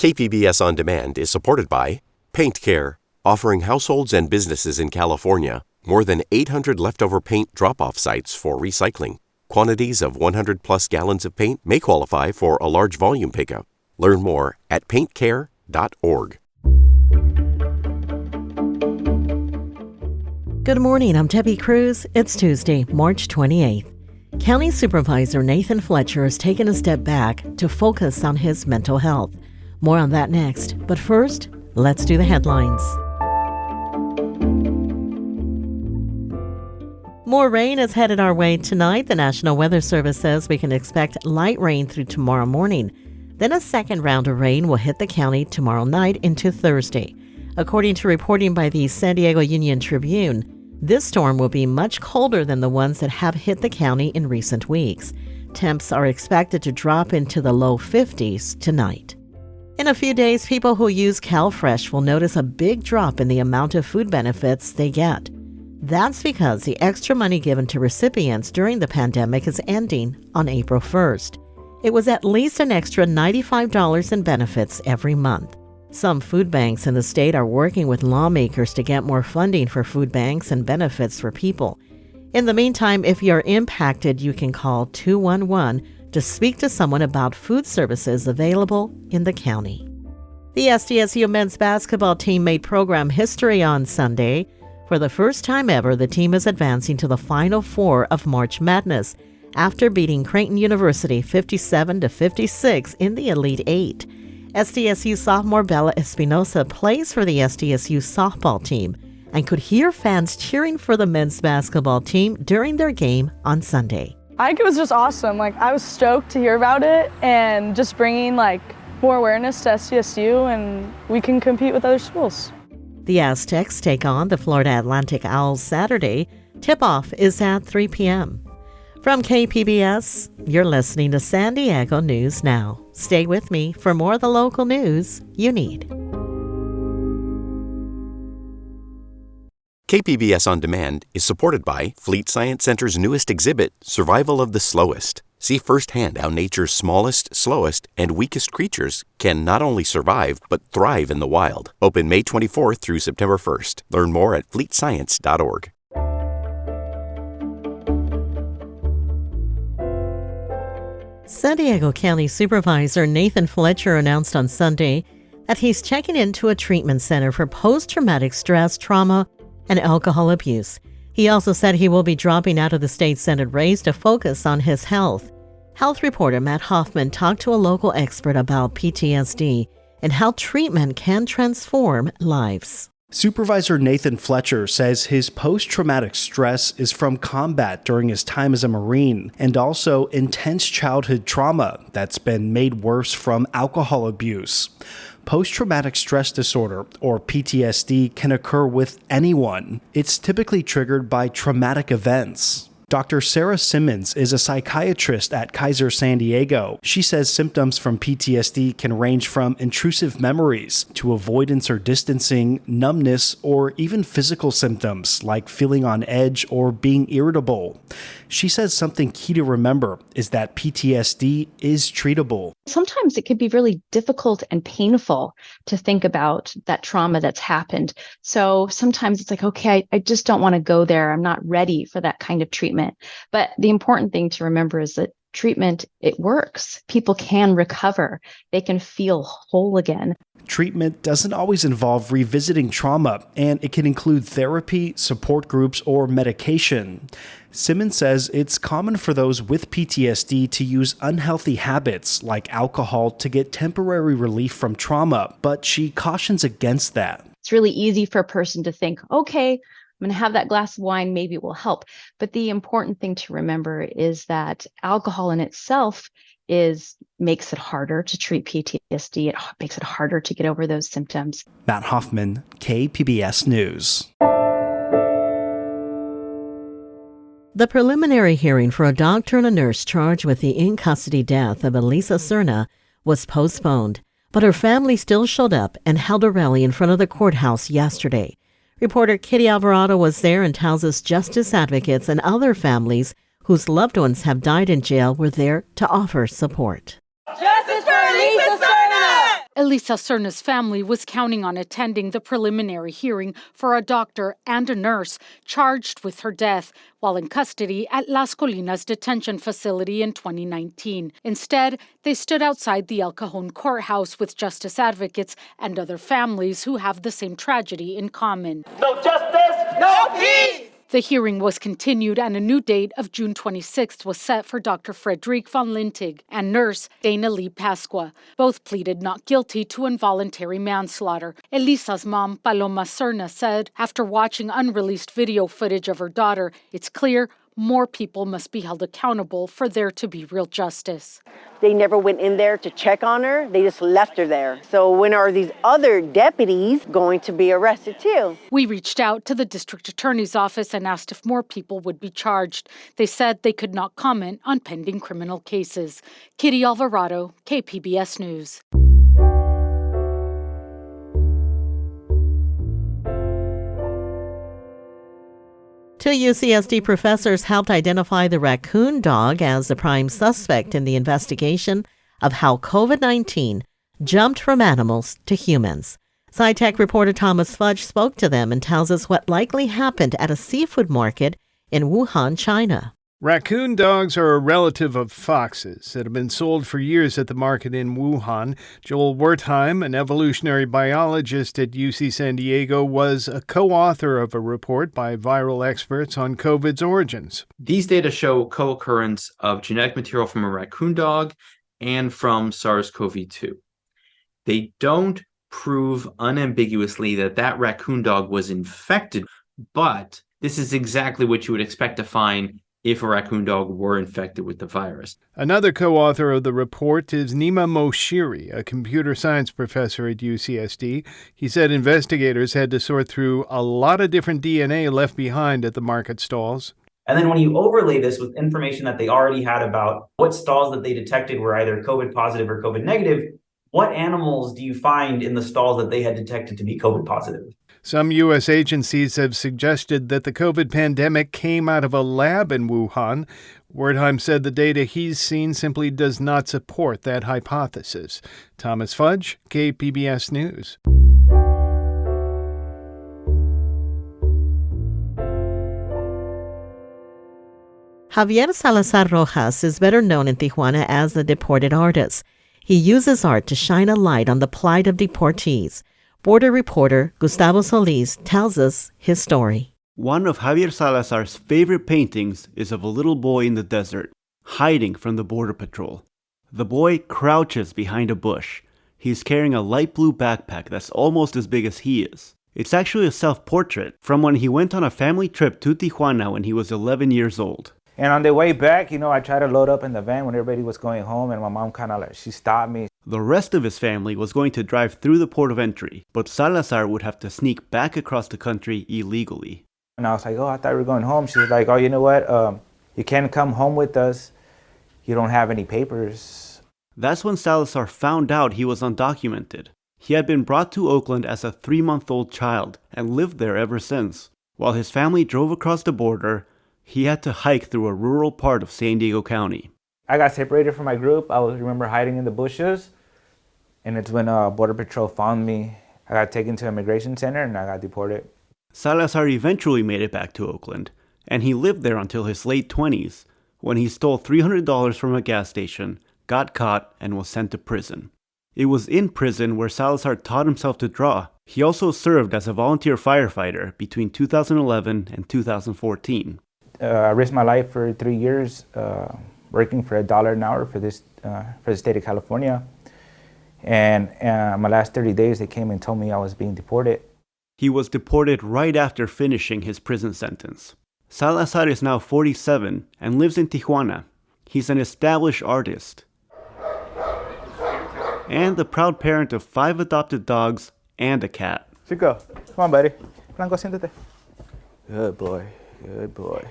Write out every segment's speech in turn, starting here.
KPBS On Demand is supported by Paint Care, offering households and businesses in California more than 800 leftover paint drop-off sites for recycling. Quantities of 100-plus gallons of paint may qualify for a large volume pickup. Learn more at paintcare.org. Good morning, I'm Debbie Cruz. It's Tuesday, March 28th. County Supervisor Nathan Fletcher has taken a step back to focus on his mental health. More on that next, but first, let's do the headlines. More rain is headed our way tonight. The National Weather Service says we can expect light rain through tomorrow morning. Then a second round of rain will hit the county tomorrow night into Thursday. According to reporting by the San Diego Union Tribune, this storm will be much colder than the ones that have hit the county in recent weeks. Temps are expected to drop into the low 50s tonight. In a few days, people who use CalFresh will notice a big drop in the amount of food benefits they get. That's because the extra money given to recipients during the pandemic is ending on April 1st. It was at least an extra $95 in benefits every month. Some food banks in the state are working with lawmakers to get more funding for food banks and benefits for people. In the meantime, if you're impacted, you can call 211 to speak to someone about food services available in the county. The SDSU men's basketball team made program history on Sunday. For the first time ever, the team is advancing to the Final Four of March Madness after beating Creighton University 57-56 in the Elite Eight. SDSU sophomore Bella Espinosa plays for the SDSU softball team and could hear fans cheering for the men's basketball team during their game on Sunday. I think it was just awesome. I was stoked to hear about it and just bringing more awareness to SDSU, and we can compete with other schools. The Aztecs take on the Florida Atlantic Owls Saturday. Tip-off is at 3 p.m. From KPBS, you're listening to San Diego News Now. Stay with me for more of the local news you need. KPBS On Demand is supported by Fleet Science Center's newest exhibit, Survival of the Slowest. See firsthand how nature's smallest, slowest, and weakest creatures can not only survive, but thrive in the wild. Open May 24th through September 1st. Learn more at fleetscience.org. San Diego County Supervisor Nathan Fletcher announced on Sunday that he's checking into a treatment center for post-traumatic stress, trauma, and alcohol abuse. He also said he will be dropping out of the state Senate race to focus on his health. Health reporter Matt Hoffman talked to a local expert about PTSD and how treatment can transform lives. Supervisor Nathan Fletcher says his post-traumatic stress is from combat during his time as a Marine and also intense childhood trauma that's been made worse from alcohol abuse. Post-traumatic stress disorder, or PTSD, can occur with anyone. It's typically triggered by traumatic events. Dr. Sarah Simmons is a psychiatrist at Kaiser San Diego. She says symptoms from PTSD can range from intrusive memories to avoidance or distancing, numbness, or even physical symptoms like feeling on edge or being irritable. She says something key to remember is that PTSD is treatable. Sometimes it can be really difficult and painful to think about that trauma that's happened. So sometimes it's okay, I just don't want to go there. I'm not ready for that kind of treatment. But the important thing to remember is that treatment, it works. People can recover. They can feel whole again. Treatment doesn't always involve revisiting trauma, and it can include therapy, support groups, or medication. Simmons says it's common for those with PTSD to use unhealthy habits like alcohol to get temporary relief from trauma, but she cautions against that. It's really easy for a person to think, okay, I'm going to have that glass of wine, maybe it will help. But the important thing to remember is that alcohol in itself makes it harder to treat PTSD. It makes it harder to get over those symptoms. Matt Hoffman, KPBS News. The preliminary hearing for a doctor and a nurse charged with the in-custody death of Elisa Serna was postponed, but her family still showed up and held a rally in front of the courthouse yesterday. Reporter Kitty Alvarado was there and tells us justice advocates and other families whose loved ones have died in jail were there to offer support. Justice for Elisa Serna! Elisa Serna's family was counting on attending the preliminary hearing for a doctor and a nurse charged with her death while in custody at Las Colinas detention facility in 2019. Instead, they stood outside the El Cajon courthouse with justice advocates and other families who have the same tragedy in common. No justice, no peace! The hearing was continued and a new date of June 26th was set for Dr. Frederic von Lintig and nurse Dana Lee Pasqua. Both pleaded not guilty to involuntary manslaughter. Elisa's mom, Paloma Serna, said after watching unreleased video footage of her daughter, it's clear more people must be held accountable for there to be real justice. They never went in there to check on her. They just left her there. So when are these other deputies going to be arrested too? We reached out to the district attorney's office and asked if more people would be charged. They said they could not comment on pending criminal cases. Kitty Alvarado, KPBS News. Two UCSD professors helped identify the raccoon dog as the prime suspect in the investigation of how COVID-19 jumped from animals to humans. SciTech reporter Thomas Fudge spoke to them and tells us what likely happened at a seafood market in Wuhan, China. Raccoon dogs are a relative of foxes that have been sold for years at the market in Wuhan. Joel Wertheim, an evolutionary biologist at UC San Diego, was a co-author of a report by viral experts on COVID's origins. These data show co-occurrence of genetic material from a raccoon dog and from SARS-CoV-2. They don't prove unambiguously that that raccoon dog was infected, but this is exactly what you would expect to find if a raccoon dog were infected with the virus. Another co-author of the report is Nima Moshiri, a computer science professor at UCSD. He said investigators had to sort through a lot of different DNA left behind at the market stalls. And then when you overlay this with information that they already had about what stalls that they detected were either COVID positive or COVID negative, what animals do you find in the stalls that they had detected to be COVID positive? Some U.S. agencies have suggested that the COVID pandemic came out of a lab in Wuhan. Wertheim said the data he's seen simply does not support that hypothesis. Thomas Fudge, KPBS News. Javier Salazar Rojas is better known in Tijuana as the Deported Artist. He uses art to shine a light on the plight of deportees. Border reporter Gustavo Solis tells us his story. One of Javier Salazar's favorite paintings is of a little boy in the desert, hiding from the border patrol. The boy crouches behind a bush. He's carrying a light blue backpack that's almost as big as he is. It's actually a self-portrait from when he went on a family trip to Tijuana when he was 11 years old. And on the way back, I tried to load up in the van when everybody was going home, and my mom she stopped me. The rest of his family was going to drive through the port of entry, but Salazar would have to sneak back across the country illegally. And I was like, I thought we were going home. She was like, you know what? You can't come home with us. You don't have any papers. That's when Salazar found out he was undocumented. He had been brought to Oakland as a 3-month-old child and lived there ever since. While his family drove across the border, he had to hike through a rural part of San Diego County. I got separated from my group. I remember hiding in the bushes. And it's when Border Patrol found me. I got taken to an immigration center and I got deported. Salazar eventually made it back to Oakland, and he lived there until his late 20s, when he stole $300 from a gas station, got caught, and was sent to prison. It was in prison where Salazar taught himself to draw. He also served as a volunteer firefighter between 2011 and 2014. I risked my life for 3 years working for $1 an hour for the state of California. And my last 30 days, they came and told me I was being deported. He was deported right after finishing his prison sentence. Salazar is now 47 and lives in Tijuana. He's an established artist and the proud parent of 5 adopted dogs and a cat. Chico, come on, buddy. Blanco, siéntate. Good boy, good boy.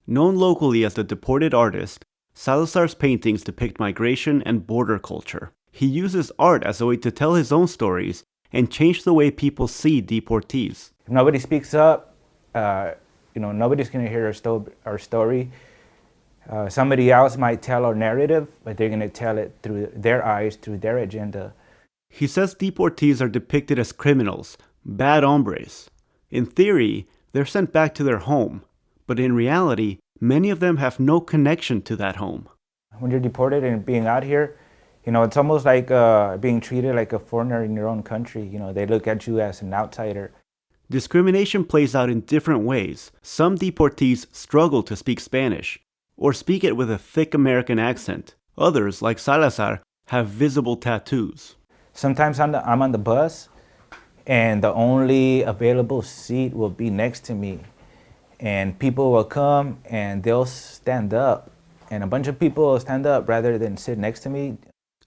Known locally as the Deported Artist, Salazar's paintings depict migration and border culture. He uses art as a way to tell his own stories and change the way people see deportees. If nobody speaks up, nobody's going to hear our story. Somebody else might tell our narrative, but they're going to tell it through their eyes, through their agenda. He says deportees are depicted as criminals, bad hombres. In theory, they're sent back to their home, but in reality, many of them have no connection to that home. When you're deported and being out here, it's almost like being treated like a foreigner in your own country. They look at you as an outsider. Discrimination plays out in different ways. Some deportees struggle to speak Spanish, or speak it with a thick American accent. Others, like Salazar, have visible tattoos. Sometimes I'm on the bus, and the only available seat will be next to me. And people will come, and they'll stand up. And a bunch of people will stand up rather than sit next to me.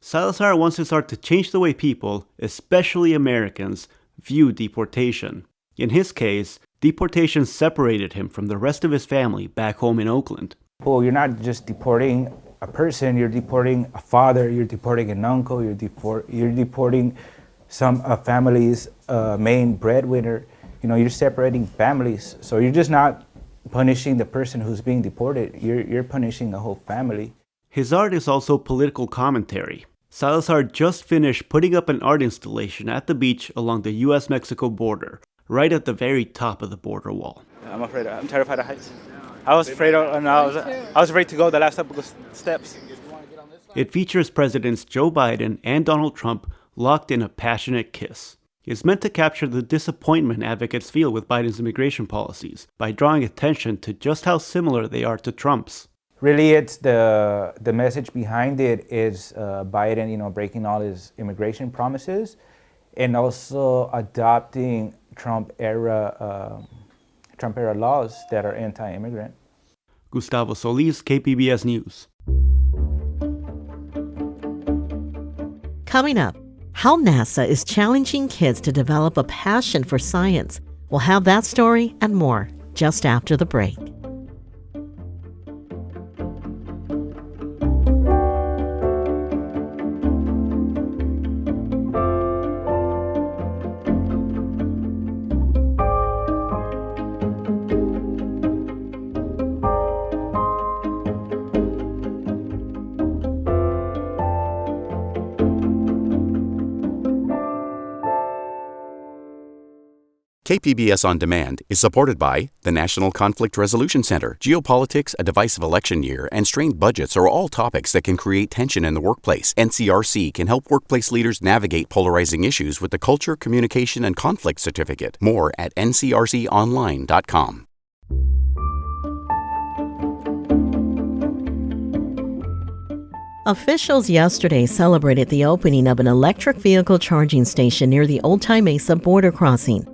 Salazar wants to start to change the way people, especially Americans, view deportation. In his case, deportation separated him from the rest of his family back home in Oakland. Well, you're not just deporting a person, you're deporting a father, you're deporting an uncle, you're deporting some family's main breadwinner. You're separating families. So you're just not punishing the person who's being deported, you're punishing a whole family. His art is also political commentary. Salazar just finished putting up an art installation at the beach along the U.S.-Mexico border, right at the very top of the border wall. I'm terrified of heights. I was afraid to go the last couple of steps. It features Presidents Joe Biden and Donald Trump locked in a passionate kiss. It's meant to capture the disappointment advocates feel with Biden's immigration policies by drawing attention to just how similar they are to Trump's. Really, it's the message behind it is Biden, breaking all his immigration promises, and also adopting Trump era laws that are anti-immigrant. Gustavo Solis, KPBS News. Coming up, how NASA is challenging kids to develop a passion for science. We'll have that story and more just after the break. KPBS On Demand is supported by the National Conflict Resolution Center. Geopolitics, a divisive election year, and strained budgets are all topics that can create tension in the workplace. NCRC can help workplace leaders navigate polarizing issues with the Culture, Communication, and Conflict Certificate. More at ncrconline.com. Officials yesterday celebrated the opening of an electric vehicle charging station near the Otay Mesa border crossing.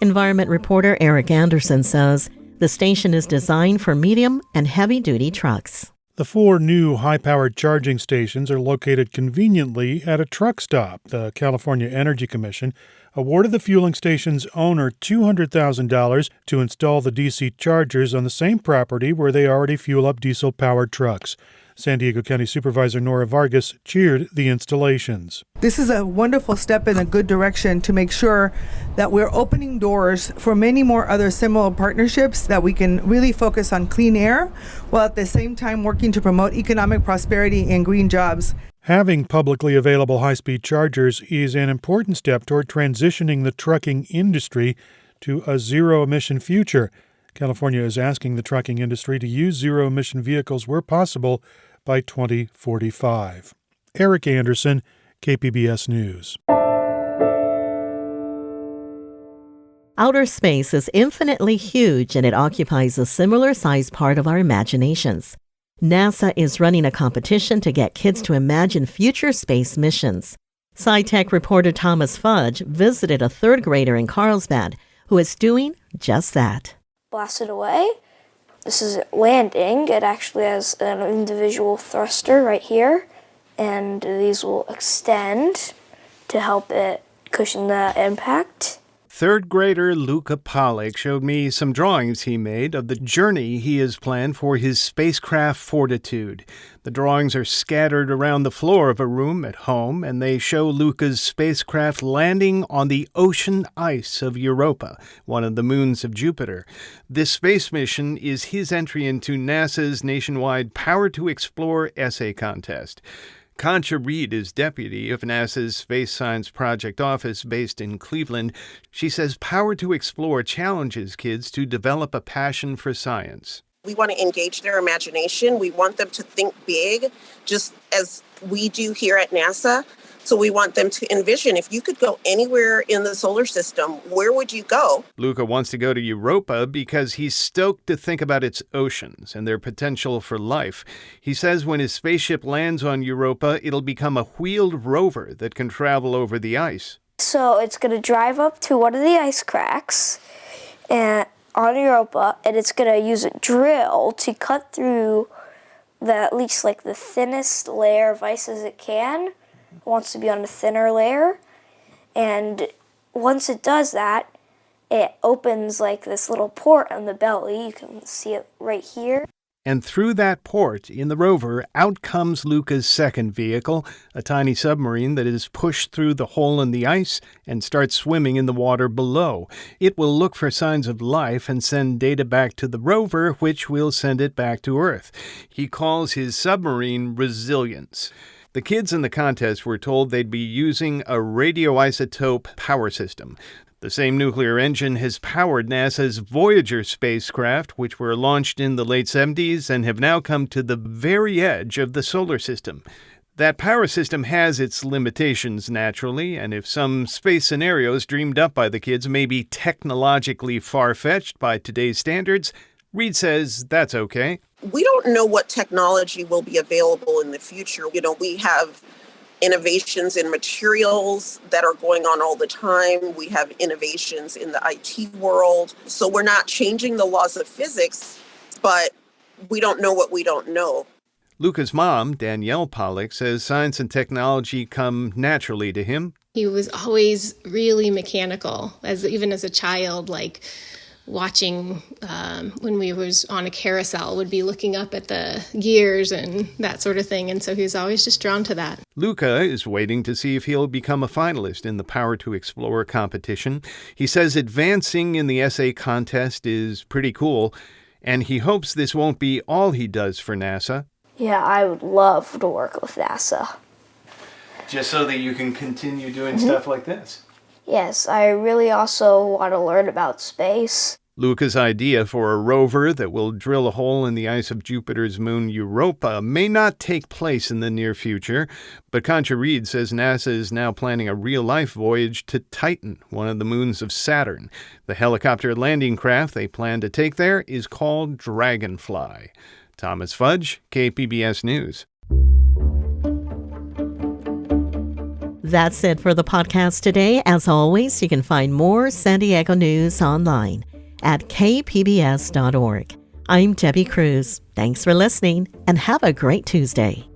Environment reporter Eric Anderson says the station is designed for medium and heavy-duty trucks. The 4 new high-powered charging stations are located conveniently at a truck stop. The California Energy Commission awarded the fueling station's owner $200,000 to install the DC chargers on the same property where they already fuel up diesel-powered trucks. San Diego County Supervisor Nora Vargas cheered the installations. This is a wonderful step in a good direction to make sure that we're opening doors for many more other similar partnerships that we can really focus on clean air while at the same time working to promote economic prosperity and green jobs. Having publicly available high-speed chargers is an important step toward transitioning the trucking industry to a zero-emission future. California is asking the trucking industry to use zero-emission vehicles where possible by 2045. Eric Anderson, KPBS News. Outer space is infinitely huge and it occupies a similar sized part of our imaginations. NASA is running a competition to get kids to imagine future space missions. SciTech reporter Thomas Fudge visited a 3rd grader in Carlsbad who is doing just that. Blasted away. This is landing. It actually has an individual thruster right here, and these will extend to help it cushion the impact. 3rd grader Luca Pollack showed me some drawings he made of the journey he has planned for his spacecraft Fortitude. The drawings are scattered around the floor of a room at home, and they show Luca's spacecraft landing on the ocean ice of Europa, one of the moons of Jupiter. This space mission is his entry into NASA's nationwide Power to Explore essay contest. Concha Reed is deputy of NASA's Space Science Project Office based in Cleveland. She says Power to Explore challenges kids to develop a passion for science. We want to engage their imagination. We want them to think big, just as we do here at NASA. So we want them to envision, if you could go anywhere in the solar system, where would you go? Luca wants to go to Europa because he's stoked to think about its oceans and their potential for life. He says when his spaceship lands on Europa, it'll become a wheeled rover that can travel over the ice. So it's going to drive up to one of the ice cracks and on Europa, and it's going to use a drill to cut through at least like the thinnest layer of ice as it can. It wants to be on a thinner layer, and once it does that, it opens like this little port on the belly. You can see it right here. And through that port in the rover, out comes Luca's second vehicle, a tiny submarine that is pushed through the hole in the ice and starts swimming in the water below. It will look for signs of life and send data back to the rover, which will send it back to Earth. He calls his submarine Resilience. The kids in the contest were told they'd be using a radioisotope power system. The same nuclear engine has powered NASA's Voyager spacecraft, which were launched in the late 70s and have now come to the very edge of the solar system. That power system has its limitations, naturally, and if some space scenarios dreamed up by the kids may be technologically far-fetched by today's standards, Reed says that's okay. We don't know what technology will be available in the future. We have innovations in materials that are going on all the time. We have innovations in the IT world. So we're not changing the laws of physics, but we don't know what we don't know. Luca's mom, Danielle Pollock, says science and technology come naturally to him. He was always really mechanical, even as a child, like watching when we was on a carousel, would be looking up at the gears and that sort of thing. And so he was always just drawn to that. Luca is waiting to see if he'll become a finalist in the Power to Explore competition. He says advancing in the essay contest is pretty cool, and he hopes this won't be all he does for NASA. Yeah, I would love to work with NASA. Just so that you can continue doing stuff like this. Yes, I really also want to learn about space. Luca's idea for a rover that will drill a hole in the ice of Jupiter's moon Europa may not take place in the near future, but Concha Reed says NASA is now planning a real-life voyage to Titan, one of the moons of Saturn. The helicopter landing craft they plan to take there is called Dragonfly. Thomas Fudge, KPBS News. That's it for the podcast today. As always, you can find more San Diego news online at kpbs.org. I'm Debbie Cruz. Thanks for listening and have a great Tuesday.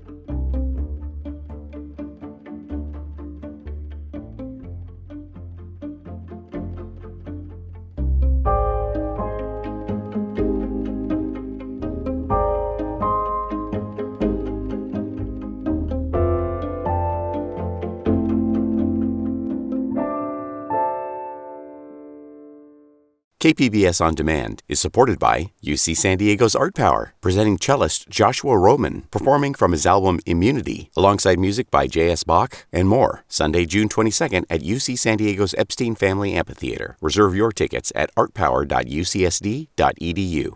KPBS On Demand is supported by UC San Diego's Art Power, presenting cellist Joshua Roman, performing from his album Immunity, alongside music by J.S. Bach and more, Sunday, June 22nd at UC San Diego's Epstein Family Amphitheater. Reserve your tickets at artpower.ucsd.edu.